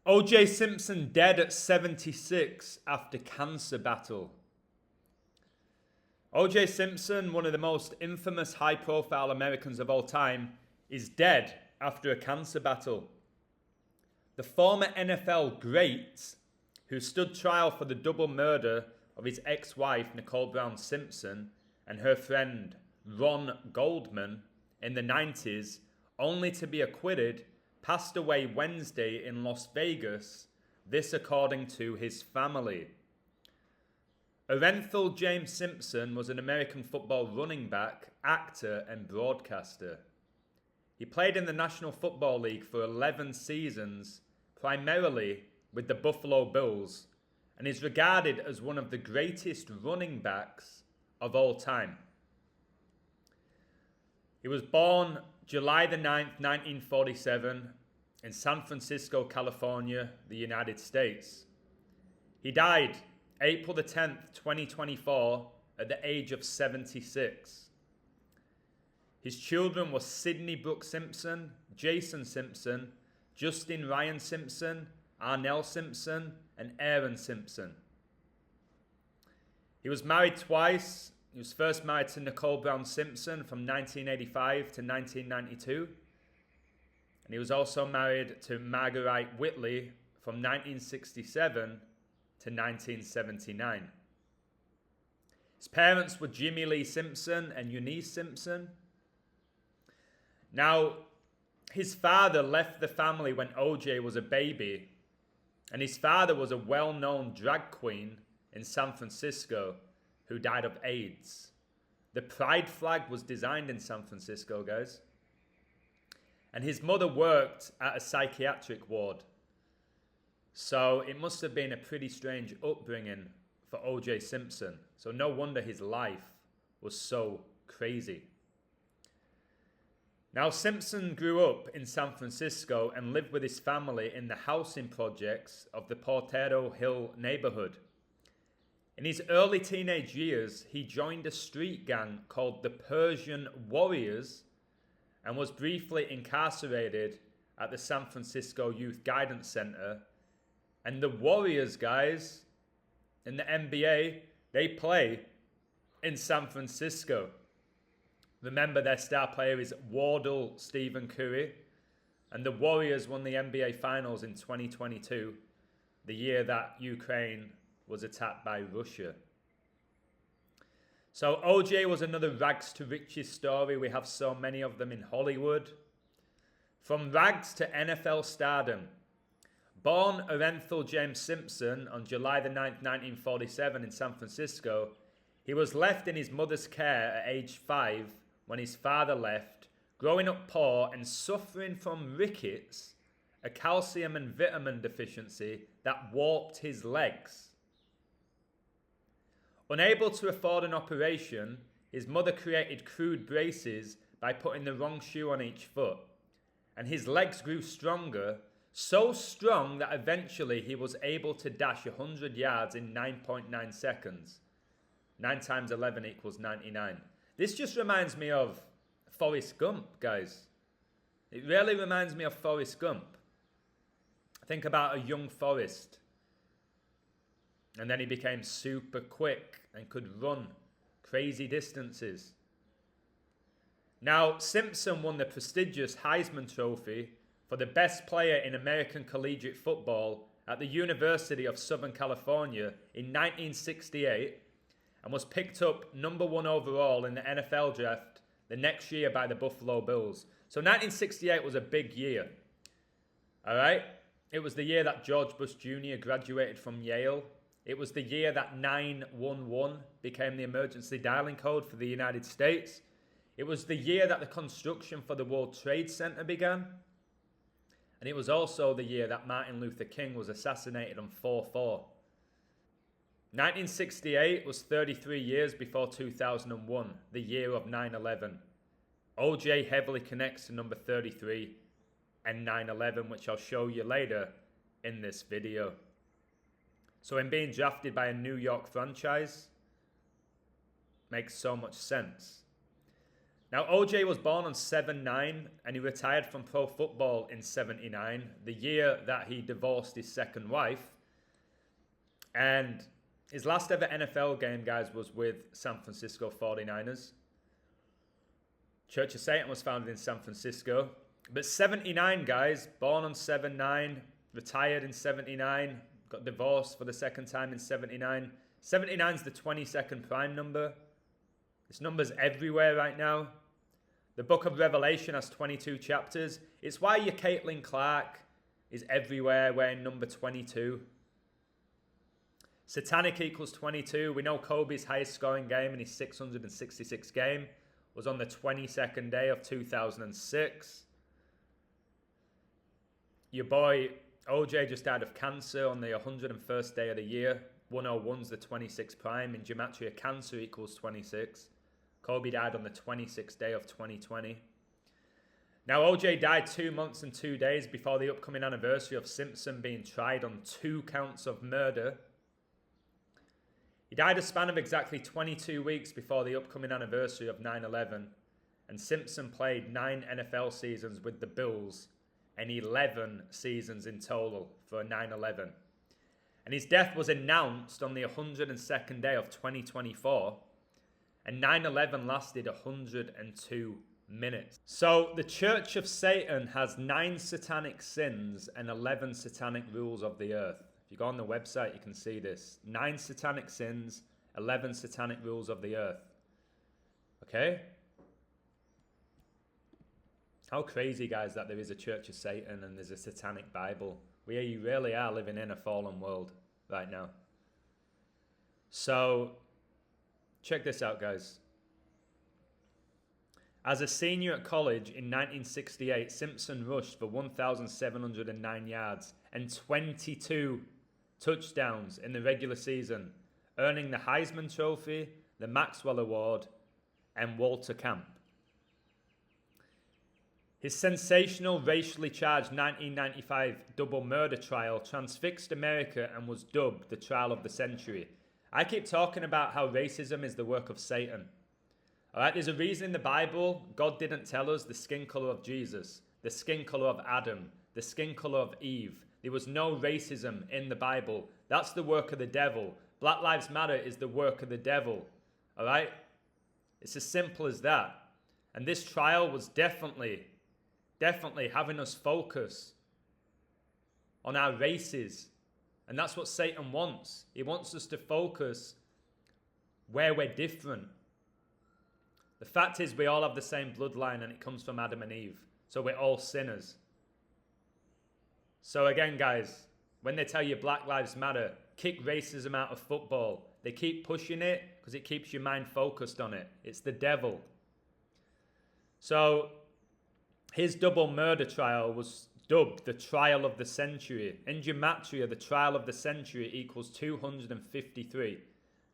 OJ Simpson dead at 76 after cancer battle. OJ Simpson, one of the most infamous high-profile Americans of all time, is dead after a cancer battle. The former NFL great, who stood trial for the double murder of his ex-wife Nicole Brown Simpson and her friend Ron Goldman in the 90s, only to be acquitted, passed away Wednesday in Las Vegas, this according to his family. Orenthal James Simpson was an American football running back, actor, and broadcaster. He played in the National Football League for 11 seasons, primarily with the Buffalo Bills, and is regarded as one of the greatest running backs of all time. He was born July the 9th, 1947, in San Francisco, California, the United States. He died April the 10th, 2024, at the age of 76. His children were Sidney Brooke Simpson, Jason Simpson, Justin Ryan Simpson, Arnell Simpson, and Aaron Simpson. He was married twice. He was first married to Nicole Brown Simpson from 1985 to 1992. And he was also married to Marguerite Whitley from 1967 to 1979. His parents were Jimmy Lee Simpson and Eunice Simpson. Now, his father left the family when OJ was a baby, and his father was a well-known drag queen in San Francisco who died of AIDS. The pride flag was designed in San Francisco, guys. And his mother worked at a psychiatric ward. So it must have been a pretty strange upbringing for OJ Simpson. So no wonder his life was so crazy. Now, Simpson grew up in San Francisco and lived with his family in the housing projects of the Portero Hill neighborhood. In his early teenage years, he joined a street gang called the Persian Warriors and was briefly incarcerated at the San Francisco Youth Guidance Center. And the Warriors, guys, in the NBA, they play in San Francisco. Remember, their star player is Wardle Stephen Curry. And the Warriors won the NBA Finals in 2022, the year that Ukraine was attacked by Russia. So OJ was another rags to riches story. We have so many of them in Hollywood. From rags to NFL stardom. Born Orenthal James Simpson on July the 9th, 1947 in San Francisco, he was left in his mother's care at age 5 when his father left, growing up poor and suffering from rickets, a calcium and vitamin deficiency that warped his legs. Unable to afford an operation, his mother created crude braces by putting the wrong shoe on each foot, and his legs grew stronger, so strong that eventually he was able to dash 100 yards in 9.9 seconds. 9 times 11 equals 99. This just reminds me of Forrest Gump, guys. It really reminds me of Forrest Gump. Think about a young Forrest. And then he became super quick and could run crazy distances. Now, Simpson won the prestigious Heisman Trophy for the best player in American collegiate football at the University of Southern California in 1968 and was picked up number 1 overall in the NFL draft the next year by the Buffalo Bills. So 1968 was a big year. All right? It was the year that George Bush Jr. graduated from Yale. It was the year that 911 became the emergency dialing code for the United States. It was the year that the construction for the World Trade Center began. And it was also the year that Martin Luther King was assassinated on 4/4. 1968 was 33 years before 2001, the year of 9/11. OJ heavily connects to number 33 and 9/11, which I'll show you later in this video. So him being drafted by a New York franchise makes so much sense. Now, OJ was born on 7/9 and he retired from pro football in 79, the year that he divorced his second wife. And his last ever NFL game, guys, was with San Francisco 49ers. Church of Satan was founded in San Francisco. But 79, guys, born on 7/9, retired in 79, got divorced for the second time in 79. 79 is the 22nd prime number. This number's everywhere right now. The book of Revelation has 22 chapters. It's why your Caitlin Clark is everywhere wearing number 22. Satanic equals 22. We know Kobe's highest scoring game in his 666 game was on the 22nd day of 2006. Your boy OJ just died of cancer on the 101st day of the year. 101's the 26th prime. In gematria, cancer equals 26. Kobe died on the 26th day of 2020. Now, OJ died 2 months and 2 days before the upcoming anniversary of Simpson being tried on 2 counts of murder. He died a span of exactly 22 weeks before the upcoming anniversary of 9/11, and Simpson played 9 NFL seasons with the Bills and 11 seasons in total for 9/11. And his death was announced on the 102nd day of 2024, and 9/11 lasted 102 minutes. So the Church of Satan has 9 satanic sins and 11 satanic rules of the earth. If you go on the website, you can see this. 9 satanic sins, 11 satanic rules of the earth. Okay? How crazy, guys, that there is a Church of Satan and there's a satanic Bible. We really are living in a fallen world right now. So, check this out, guys. As a senior at college in 1968, Simpson rushed for 1,709 yards and 22 touchdowns in the regular season, earning the Heisman Trophy, the Maxwell Award, and Walter Camp. His sensational, racially charged 1995 double murder trial transfixed America and was dubbed the trial of the century. I keep talking about how racism is the work of Satan. All right, there's a reason in the Bible God didn't tell us the skin color of Jesus, the skin color of Adam, the skin color of Eve. There was no racism in the Bible. That's the work of the devil. Black Lives Matter is the work of the devil. All right? It's as simple as that. And this trial was definitely having us focus on our races. And that's what Satan wants. He wants us to focus where we're different. The fact is, we all have the same bloodline and it comes from Adam and Eve. So we're all sinners. So again, guys, when they tell you Black Lives Matter, kick racism out of football. They keep pushing it because it keeps your mind focused on it. It's the devil. So his double murder trial was dubbed the trial of the century. In gematria, the trial of the century equals 253.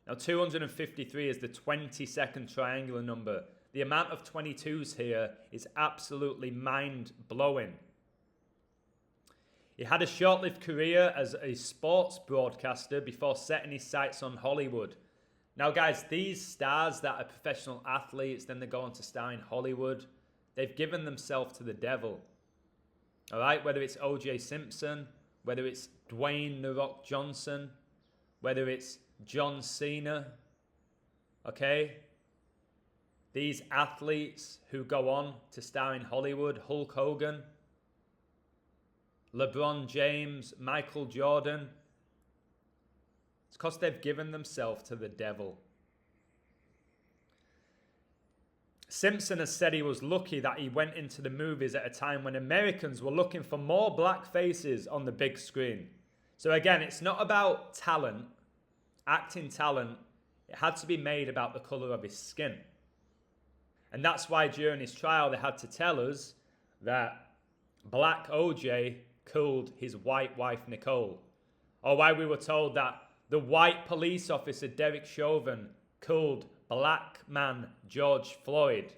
Now, 253 is the 22nd triangular number. The amount of 22s here is absolutely mind-blowing. He had a short-lived career as a sports broadcaster before setting his sights on Hollywood. Now, guys, these stars that are professional athletes, then they go on to star in Hollywood, they've given themselves to the devil. All right, whether it's OJ Simpson, whether it's Dwayne "The Rock" Johnson, whether it's John Cena, okay? These athletes who go on to star in Hollywood, Hulk Hogan, LeBron James, Michael Jordan, it's because they've given themselves to the devil. Simpson has said he was lucky that he went into the movies at a time when Americans were looking for more black faces on the big screen. So again, it's not about talent, acting talent. It had to be made about the color of his skin. And that's why during his trial they had to tell us that black OJ killed his white wife Nicole. Or why we were told that the white police officer Derek Chauvin killed black man George Floyd,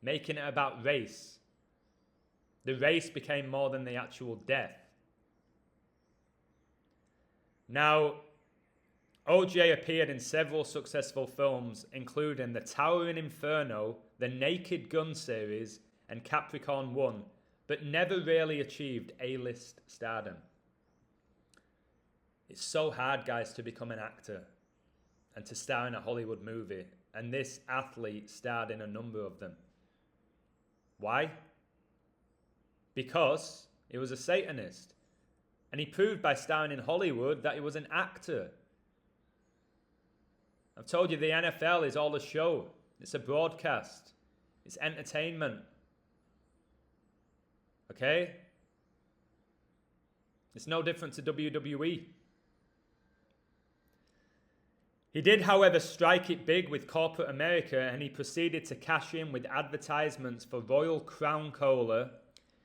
making it about race. The race became more than the actual death. Now, OJ appeared in several successful films, including The Towering Inferno, the Naked Gun series, and Capricorn 1, but never really achieved A-list stardom. It's so hard, guys, to become an actor and to star in a Hollywood movie, and this athlete starred in a number of them. Why? Because he was a Satanist, and he proved by starring in Hollywood that he was an actor. I've told you the NFL is all a show. It's a broadcast. It's entertainment. Okay? It's no different to WWE. He did, however, strike it big with corporate America, and he proceeded to cash in with advertisements for Royal Crown Cola,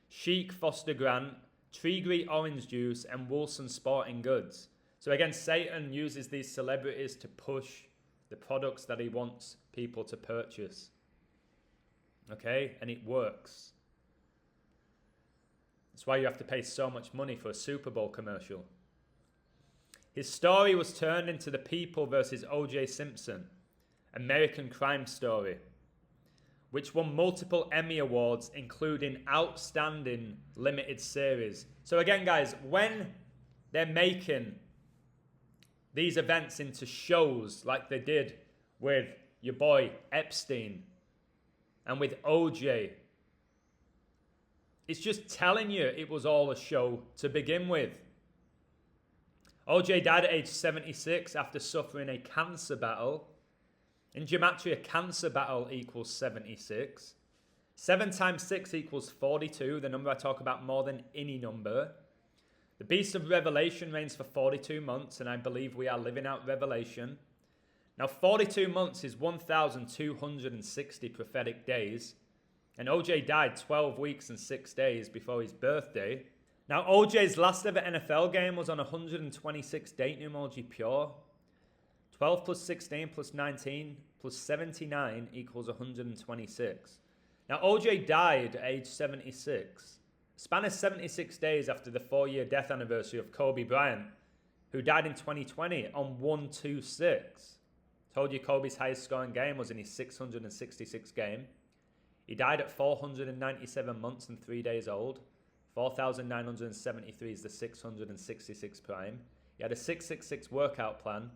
Chic Foster Grant, Treagree Orange Juice, and Wilson Sporting Goods. So again, Satan uses these celebrities to push the products that he wants people to purchase. Okay? And it works. That's why you have to pay so much money for a Super Bowl commercial. His story was turned into The People versus OJ Simpson, American crime story, which won multiple Emmy Awards, including Outstanding Limited Series. So again, guys, when they're making these events into shows like they did with your boy Epstein and with OJ, it's just telling you it was all a show to begin with. OJ died at age 76 after suffering a cancer battle. In gematria, cancer battle equals 76. 7 times 6 equals 42, the number I talk about more than any number. The Beast of Revelation reigns for 42 months, and I believe we are living out Revelation. Now, 42 months is 1,260 prophetic days, and OJ died 12 weeks and 6 days before his birthday. Now, OJ's last ever NFL game was on 126 date numerology pure. 12 plus 16 plus 19 plus 79 equals 126. Now, OJ died at age 76. Span of 76 days after the 4-year death anniversary of Kobe Bryant, who died in 2020 on 126. Told you Kobe's highest scoring game was in his 666th game. He died at 497 months and 3 days old. 4,973 is the 666 prime. He had a 666 workout plan,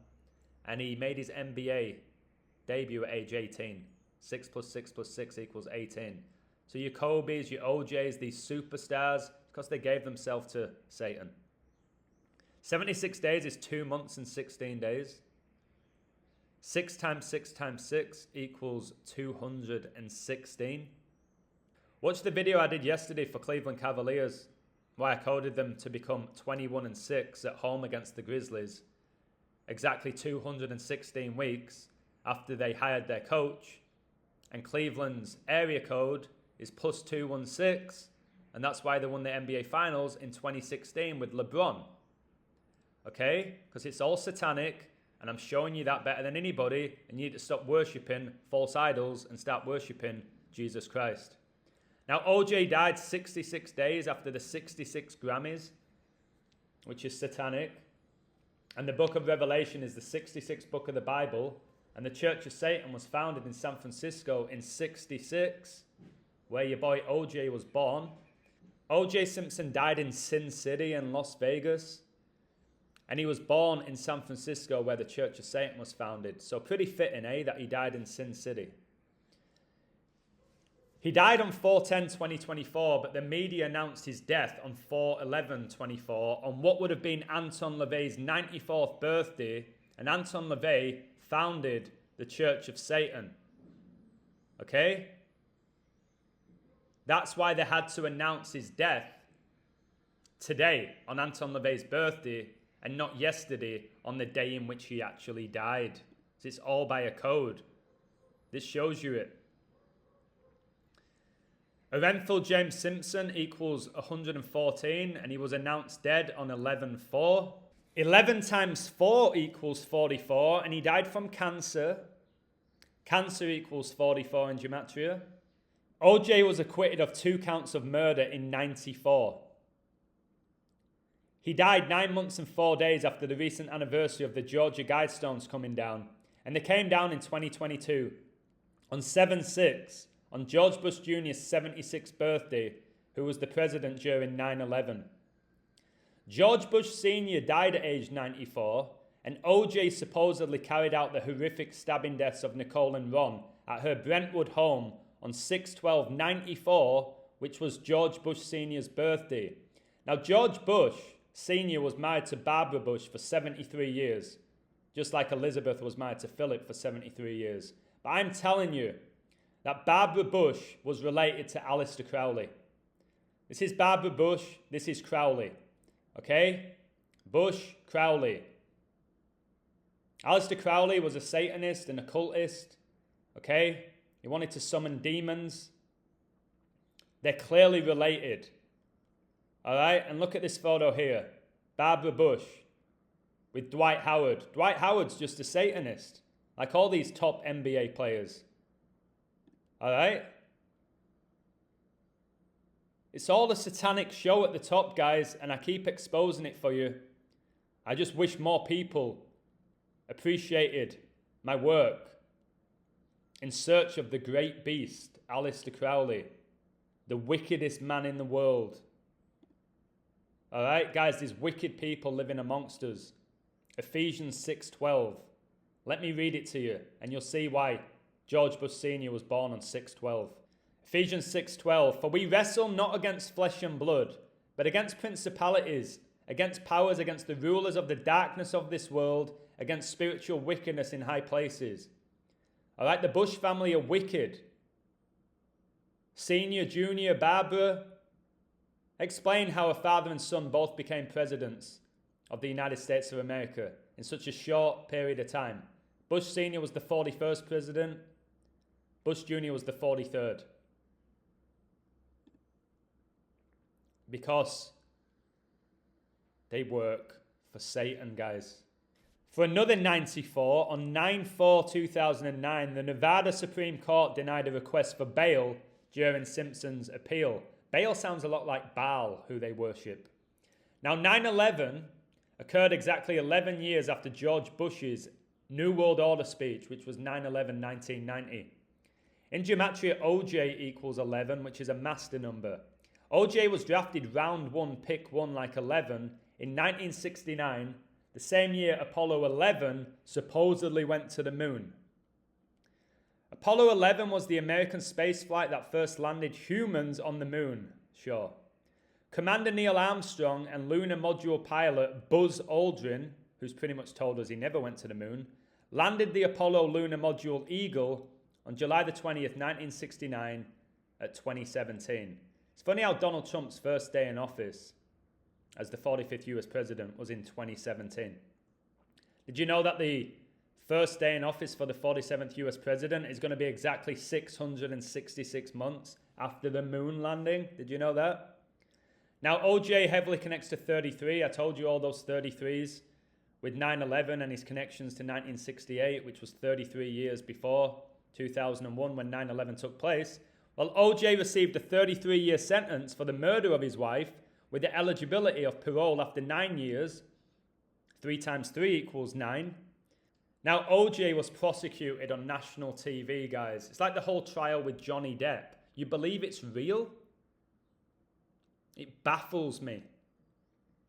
and he made his NBA debut at age 18. 6 plus 6 plus 6 equals 18. So your Kobe's, your OJs, these superstars, because they gave themselves to Satan. 76 days is 2 months and 16 days. 6 times 6 times 6 equals 216. Watch the video I did yesterday for Cleveland Cavaliers, where I coded them to become 21-6 at home against the Grizzlies, exactly 216 weeks after they hired their coach. And Cleveland's area code is plus 216, and that's why they won the NBA Finals in 2016 with LeBron. Okay? Because it's all satanic, and I'm showing you that better than anybody, and you need to stop worshipping false idols and start worshipping Jesus Christ. Now, OJ died 66 days after the 66 Grammys, which is satanic. And the book of Revelation is the 66th book of the Bible. And the Church of Satan was founded in San Francisco in 66, where your boy OJ was born. OJ Simpson died in Sin City in Las Vegas. And he was born in San Francisco, where the Church of Satan was founded. So pretty fitting, that he died in Sin City. He died on 4/10/2024, but the media announced his death on 4/11/24 on what would have been Anton LaVey's 94th birthday, and Anton LaVey founded the Church of Satan. Okay? That's why they had to announce his death today on Anton LaVey's birthday and not yesterday on the day in which he actually died. So it's all by a code. This shows you it. Orenthal James Simpson equals 114, and he was announced dead on 11/4. 11 times 4 equals 44, and he died from cancer. Cancer equals 44 in gematria. OJ was acquitted of 2 counts of murder in 94. He died 9 months and 4 days after the recent anniversary of the Georgia Guidestones coming down. And they came down in 2022 on 7/6, on George Bush Jr.'s 76th birthday, who was the president during 9/11. George Bush Sr. died at age 94, and OJ supposedly carried out the horrific stabbing deaths of Nicole and Ron at her Brentwood home on 6/12/94, which was George Bush Sr.'s birthday. Now, George Bush Sr. was married to Barbara Bush for 73 years, just like Elizabeth was married to Philip for 73 years. But I'm telling you that Barbara Bush was related to Aleister Crowley. This is Barbara Bush, this is Crowley. Okay? Bush, Crowley. Aleister Crowley was a Satanist and occultist. Okay? He wanted to summon demons. They're clearly related. Alright? And look at this photo here. Barbara Bush with Dwight Howard. Dwight Howard's just a Satanist, like all these top NBA players. Alright? It's all a satanic show at the top, guys, and I keep exposing it for you. I just wish more people appreciated my work in search of the great beast, Aleister Crowley, the wickedest man in the world. Alright, guys, there's wicked people living amongst us. Ephesians 6:12. Let me read it to you, and you'll see why George Bush Sr. was born on 6/12. Ephesians 6:12, for we wrestle not against flesh and blood, but against principalities, against powers, against the rulers of the darkness of this world, against spiritual wickedness in high places. All right, the Bush family are wicked. Senior, Junior, Barbara. Explain how a father and son both became presidents of the United States of America in such a short period of time. Bush Sr. was the 41st president. Bush Jr. was the 43rd. Because they work for Satan, guys. For another 94, on 9/4/2009, the Nevada Supreme Court denied a request for bail during Simpson's appeal. Baal sounds a lot like Baal, who they worship. Now, 9/11 occurred exactly 11 years after George Bush's New World Order speech, which was 9/11/1990. In gematria, OJ equals 11, which is a master number. OJ was drafted round 1, pick 1, like 11, in 1969, the same year Apollo 11 supposedly went to the moon. Apollo 11 was the American space flight that first landed humans on the moon, sure. Commander Neil Armstrong and lunar module pilot Buzz Aldrin, who's pretty much told us he never went to the moon, landed the Apollo lunar module Eagle on July the 20th, 1969 at 2017. It's funny how Donald Trump's first day in office as the 45th US president was in 2017. Did you know that the first day in office for the 47th US president is going to be exactly 666 months after the moon landing? Did you know that? Now, OJ heavily connects to 33. I told you all those 33s with 9/11 and his connections to 1968, which was 33 years before 2001 when 9/11 took place. Well, OJ received a 33-year sentence for the murder of his wife with the eligibility of parole after 9 years. 3 times 3 equals 9. Now, OJ was prosecuted on national TV, guys. It's like the whole trial with Johnny Depp. You believe it's real? It baffles me.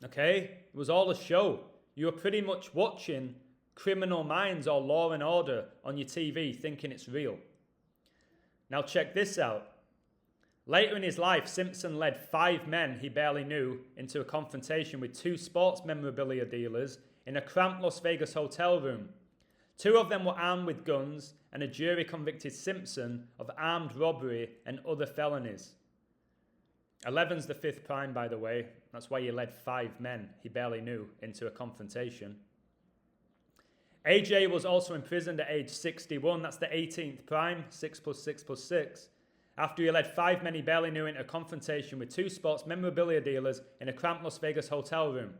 Okay? It was all a show. You were pretty much watching Criminal Minds or Law and Order on your TV thinking it's real. Now check this out. Later in his life, Simpson led 5 men he barely knew into a confrontation with 2 sports memorabilia dealers in a cramped Las Vegas hotel room. 2 of them were armed with guns, and a jury convicted Simpson of armed robbery and other felonies. 11's the 5th prime, by the way. That's why he led 5 men he barely knew into a confrontation. AJ was also imprisoned at age 61. That's the 18th prime, 6 + 6 + 6. After he led 5 men he barely knew into a confrontation with 2 sports memorabilia dealers in a cramped Las Vegas hotel room.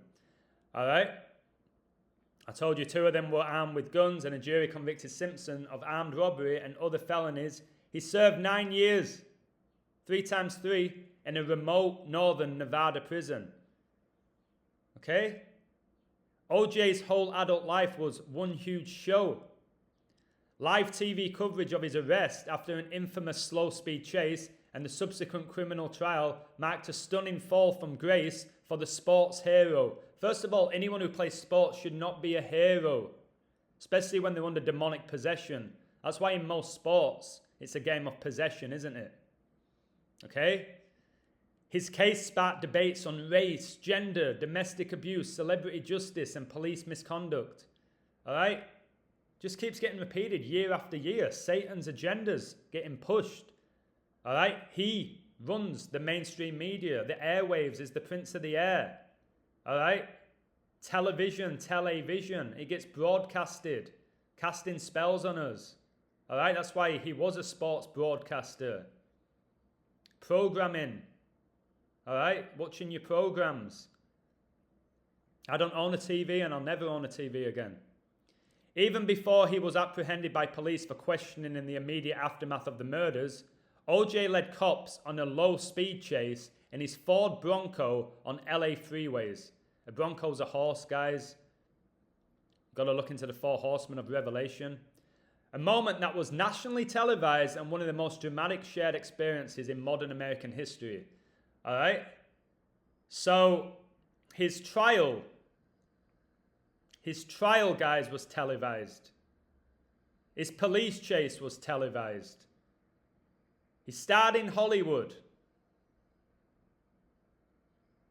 All right? I told you 2 of them were armed with guns, and a jury convicted Simpson of armed robbery and other felonies. He served 9 years, 3 times 3, in a remote northern Nevada prison. Okay? OJ's whole adult life was one huge show. Live TV coverage of his arrest after an infamous slow-speed chase and the subsequent criminal trial marked a stunning fall from grace for the sports hero. First of all, anyone who plays sports should not be a hero, especially when they're under demonic possession. That's why in most sports, it's a game of possession, isn't it? Okay? His case sparked debates on race, gender, domestic abuse, celebrity justice, and police misconduct. All right? Just keeps getting repeated year after year. Satan's agendas getting pushed. All right? He runs the mainstream media. The airwaves is the prince of the air. All right? Television, television. It gets broadcasted, casting spells on us. All right? That's why he was a sports broadcaster. Programming. All right? Watching your programs. I don't own a TV and I'll never own a TV again. Even before he was apprehended by police for questioning in the immediate aftermath of the murders, OJ led cops on a low-speed chase in his Ford Bronco on LA freeways. A Bronco's a horse, guys. Got to look into the 4 horsemen of Revelation. A moment that was nationally televised and one of the most dramatic shared experiences in modern American history. All right? So, his trial, guys, was televised. His police chase was televised. He starred in Hollywood.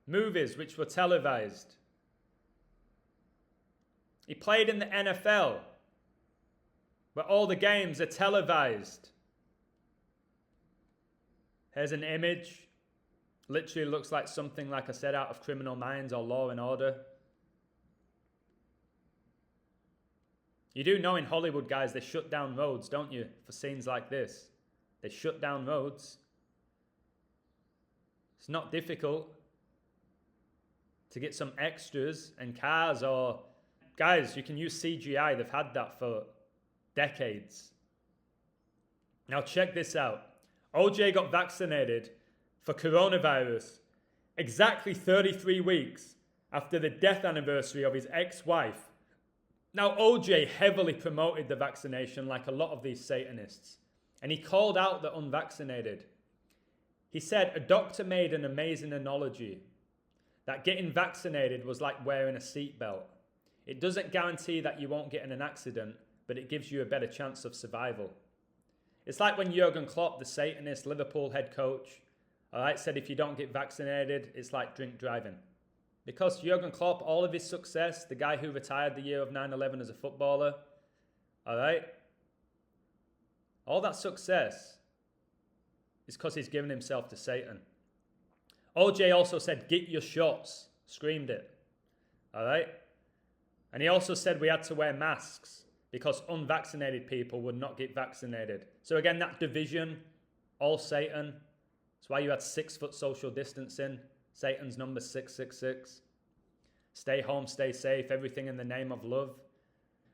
Movies which were televised. He played in the NFL, where all the games are televised. Here's an image. Literally looks like something, like I said, out of Criminal Minds or Law and Order. You do know in Hollywood, guys, they shut down roads, don't you, for scenes like this? They shut down roads. It's not difficult to get some extras and cars or... Guys, you can use CGI. They've had that for decades. Now check this out. OJ got vaccinated for coronavirus exactly 33 weeks after the death anniversary of his ex-wife. Now, OJ heavily promoted the vaccination like a lot of these Satanists, and he called out the unvaccinated. He said a doctor made an amazing analogy that getting vaccinated was like wearing a seatbelt. It doesn't guarantee that you won't get in an accident, but it gives you a better chance of survival. It's like when Jurgen Klopp, the Satanist Liverpool head coach, all right, said if you don't get vaccinated, it's like drink driving. Because Jurgen Klopp, all of his success, the guy who retired the year of 9/11 as a footballer, all right, all that success is because he's given himself to Satan. OJ also said, get your shots, screamed it, all right? And he also said we had to wear masks because unvaccinated people would not get vaccinated. So again, that division, all Satan. That's why you had 6-foot social distancing. Satan's number 666. Stay home, stay safe, everything in the name of love.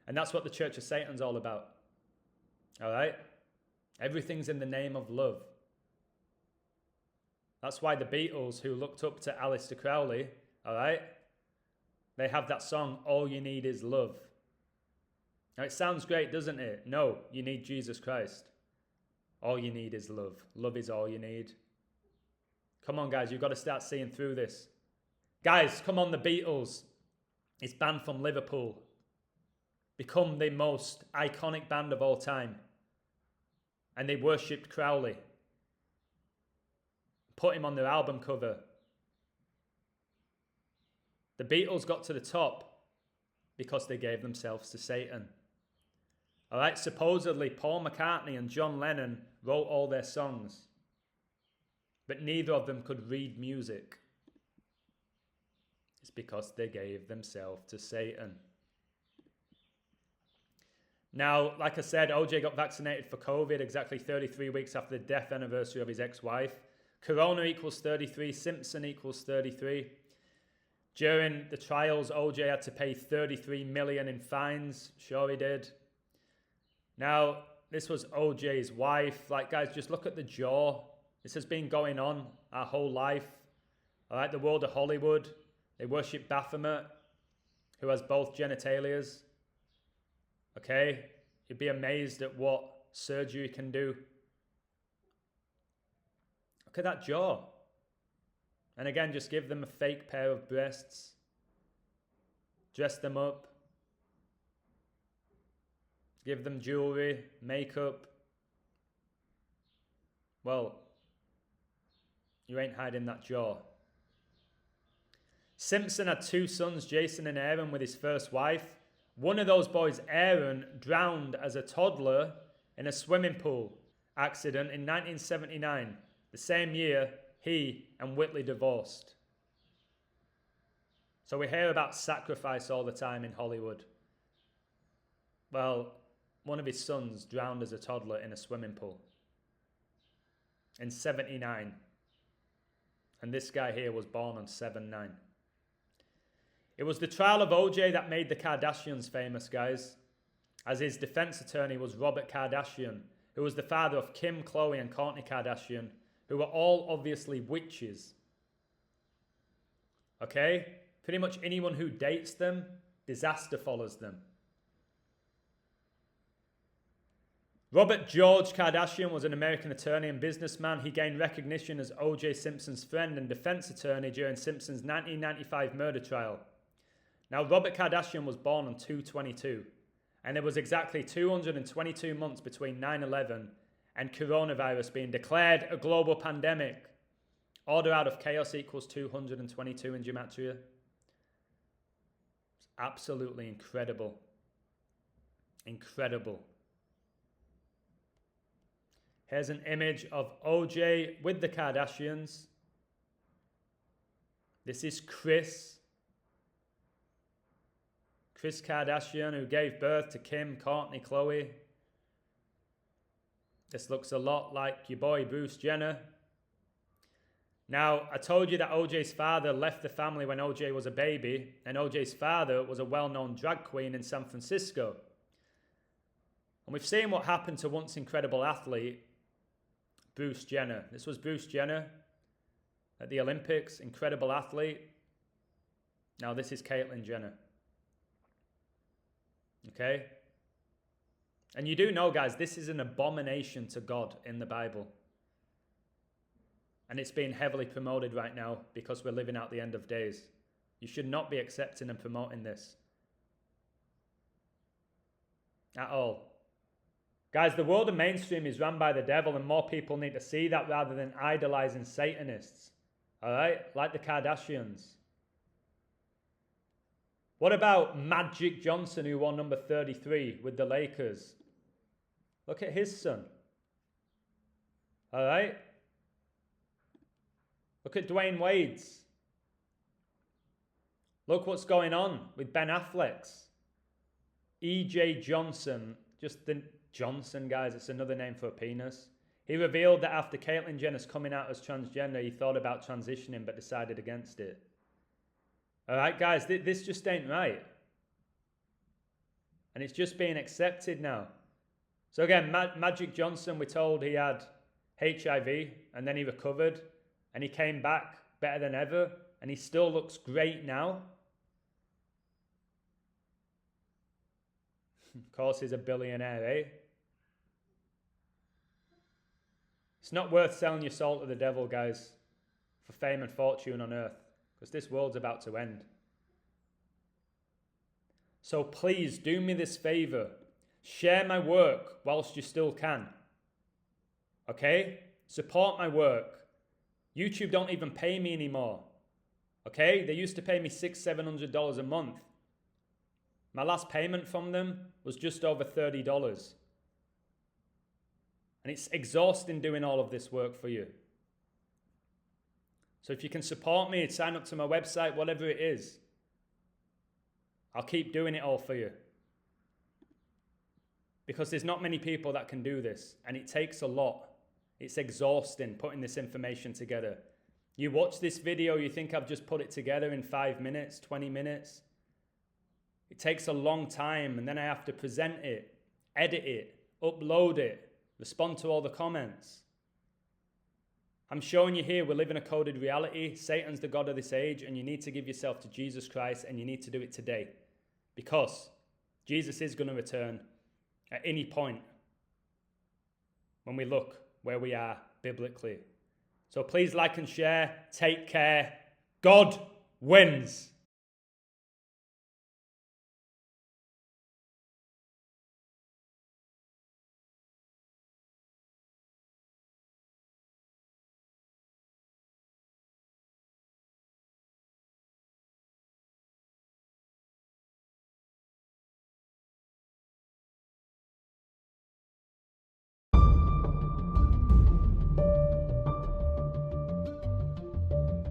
And that's what the Church of Satan's all about. All right? Everything's in the name of love. That's why the Beatles, who looked up to Aleister Crowley, all right, they have that song, All You Need Is Love. Now, it sounds great, doesn't it? No, you need Jesus Christ. All you need is love. Love is all you need. Come on, guys, you've got to start seeing through this. Guys, come on, the Beatles. It's banned from Liverpool. Become the most iconic band of all time. And they worshipped Crowley. Put him on their album cover. The Beatles got to the top because they gave themselves to Satan. All right, supposedly Paul McCartney and John Lennon wrote all their songs, but neither of them could read music. It's because they gave themselves to Satan. Now, like I said, OJ got vaccinated for COVID exactly 33 weeks after the death anniversary of his ex-wife. Corona equals 33, Simpson equals 33. During the trials, OJ had to pay $33 million in fines. Sure he did. Now, this was OJ's wife. Like, guys, just look at the jaw. This has been going on our whole life. All right, the world of Hollywood. They worship Baphomet, who has both genitalias. Okay? You'd be amazed at what surgery can do. Look at that jaw. And again, just give them a fake pair of breasts. Dress them up. Give them jewelry, makeup. Well, you ain't hiding that jaw. Simpson had 2 sons, Jason and Aaron, with his first wife. One of those boys, Aaron, drowned as a toddler in a swimming pool accident in 1979. The same year, he and Whitley divorced. So we hear about sacrifice all the time in Hollywood. Well, one of his sons drowned as a toddler in a swimming pool in 79. And this guy here was born on 7/9. It was the trial of OJ that made the Kardashians famous, guys, as his defense attorney was Robert Kardashian, who was the father of Kim, Khloe, and Kourtney Kardashian, who were all obviously witches. Okay? Pretty much anyone who dates them, disaster follows them. Robert George Kardashian was an American attorney and businessman. He gained recognition as O.J. Simpson's friend and defense attorney during Simpson's 1995 murder trial. Now, Robert Kardashian was born on 2/22, and there was exactly 222 months between 9/11 and coronavirus being declared a global pandemic. Order out of chaos equals 222 in gematria. It's absolutely incredible. Incredible. Here's an image of OJ with the Kardashians. This is Kris Kardashian, who gave birth to Kim, Kourtney, Khloe. This looks a lot like your boy Bruce Jenner. Now, I told you that OJ's father left the family when OJ was a baby, and OJ's father was a well-known drag queen in San Francisco. And we've seen what happened to once incredible athlete Bruce Jenner. This was Bruce Jenner at the Olympics, incredible athlete. Now this is Caitlyn Jenner. Okay? And you do know, guys, this is an abomination to God in the Bible. And it's being heavily promoted right now because we're living out the end of days. You should not be accepting and promoting this at all. Guys, the world of mainstream is run by the devil, and more people need to see that rather than idolizing Satanists. All right? Like the Kardashians. What about Magic Johnson, who won number 33 with the Lakers? Look at his son. All right? Look at Dwayne Wade's. Look what's going on with Ben Affleck's. E.J. Johnson, just the Johnson, guys, it's another name for a penis. He revealed that after Caitlyn Jenner's coming out as transgender, he thought about transitioning but decided against it. All right, guys, this just ain't right. And it's just being accepted now. So again, Magic Johnson, we're told he had HIV and then he recovered and he came back better than ever and he still looks great now. Of course, he's a billionaire, eh? It's not worth selling your soul to the devil, guys, for fame and fortune on earth, because this world's about to end. So please do me this favor. Share my work whilst you still can. Okay? Support my work. YouTube don't even pay me anymore. Okay? They used to pay me $600-700 a month. My last payment from them was just over $30. And it's exhausting doing all of this work for you. So if you can support me, sign up to my website, whatever it is, I'll keep doing it all for you. Because there's not many people that can do this, and it takes a lot. It's exhausting putting this information together. You watch this video, you think I've just put it together in 5 minutes, 20 minutes. It takes a long time, and then I have to present it, edit it, upload it, respond to all the comments. I'm showing you here we live in a coded reality. Satan's the god of this age, and you need to give yourself to Jesus Christ, and you need to do it today. Because Jesus is going to return at any point when we look where we are biblically. So please like and share. Take care. God wins.